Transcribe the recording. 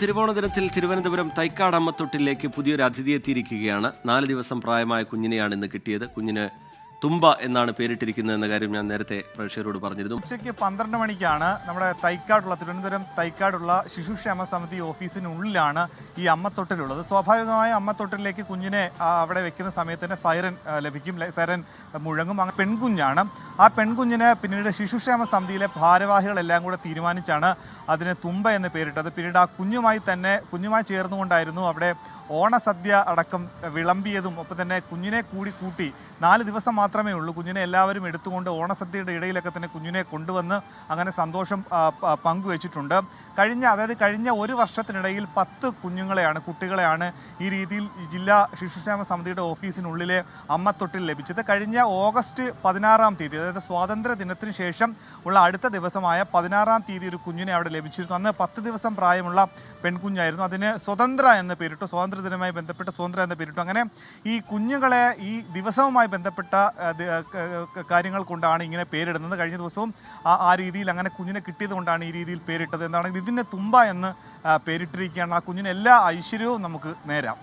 തിരുവോണ ദിനത്തിൽ തിരുവനന്തപുരം തൈക്കാട് അമ്മത്തൊട്ടിലേക്ക് പുതിയൊരു അതിഥി എത്തിയിരിക്കുകയാണ്. 4 ദിവസം പ്രായമായ കുഞ്ഞിനെയാണ് ഇന്ന് കിട്ടിയത്. കുഞ്ഞിന് തുമ്പ എന്നാണ് പേരിട്ടിരിക്കുന്നത് എന്ന കാര്യം ഞാൻ നേരത്തെ പ്രേക്ഷകരോട് പറഞ്ഞിരുന്നു. ഉച്ചയ്ക്ക് 12 മണിക്കാണ് നമ്മുടെ തിരുവനന്തപുരം തൈക്കാടുള്ള ശിശുക്ഷേമ സമിതി ഓഫീസിനുള്ളിലാണ് ഈ അമ്മത്തൊട്ടിലുള്ളത്. സ്വാഭാവികമായും അമ്മത്തൊട്ടിലേക്ക് കുഞ്ഞിനെ അവിടെ വെക്കുന്ന സമയത്ത് തന്നെ സൈറൻ ലഭിക്കും, സൈറൻ മുഴങ്ങും. അങ്ങനെ പെൺകുഞ്ഞാണ്. ആ പെൺകുഞ്ഞിന് പിന്നീട് ശിശുക്ഷേമ സമിതിയിലെ ഭാരവാഹികളെല്ലാം കൂടെ തീരുമാനിച്ചാണ് അതിന് തുമ്പ എന്ന് പേരിട്ടത്. പിന്നീട് ആ കുഞ്ഞുമായി ചേർന്നുകൊണ്ടായിരുന്നു അവിടെ ഓണസദ്യ അടക്കം വിളമ്പിയതും. ഒപ്പം തന്നെ കുഞ്ഞിനെ കൂട്ടി 4 ദിവസം മാത്രമേ ഉള്ളൂ. കുഞ്ഞിനെ എല്ലാവരും എടുത്തുകൊണ്ട് ഓണസദ്യയുടെ ഇടയിലൊക്കെ തന്നെ കുഞ്ഞിനെ കൊണ്ടുവന്ന് അങ്ങനെ സന്തോഷം പങ്കുവച്ചിട്ടുണ്ട്. കഴിഞ്ഞ ഒരു വർഷത്തിനിടയിൽ 10 കുട്ടികളെയാണ് ഈ രീതിയിൽ ജില്ലാ ശിശുക്ഷേമ സമിതിയുടെ ഓഫീസിനുള്ളിലെ അമ്മത്തൊട്ടിൽ ലഭിച്ചത്. കഴിഞ്ഞ ഓഗസ്റ്റ് 16-ാം തീയതി, അതായത് സ്വാതന്ത്ര്യ ദിനത്തിന് ശേഷം ഉള്ള അടുത്ത ദിവസമായ 16-ാം തീയതി ഒരു കുഞ്ഞിനെ അവിടെ ലഭിച്ചിരുന്നു. അന്ന് 10 ദിവസം പ്രായമുള്ള പെൺകുഞ്ഞായിരുന്നു. അതിന് സ്വതന്ത്ര എന്ന് പേരിട്ടു. സ്വാതന്ത്ര്യദിനവുമായി ബന്ധപ്പെട്ട സ്വതന്ത്ര എന്ന് പേരിട്ടു. അങ്ങനെ ഈ കുഞ്ഞുങ്ങളെ ഈ ദിവസവുമായി ബന്ധപ്പെട്ട കാര്യങ്ങൾ കൊണ്ടാണ് ഇങ്ങനെ പേരിടുന്നത്. കഴിഞ്ഞ ദിവസവും ആ രീതിയിൽ അങ്ങനെ കുഞ്ഞിനെ കിട്ടിയത് കൊണ്ടാണ് ഈ രീതിയിൽ പേരിട്ടത്. എന്താണെങ്കിൽ ഇതിന് തുമ്പ എന്ന് പേരിട്ടിരിക്കുകയാണ്. ആ കുഞ്ഞിന് എല്ലാ ഐശ്വര്യവും നമുക്ക് നേരാം.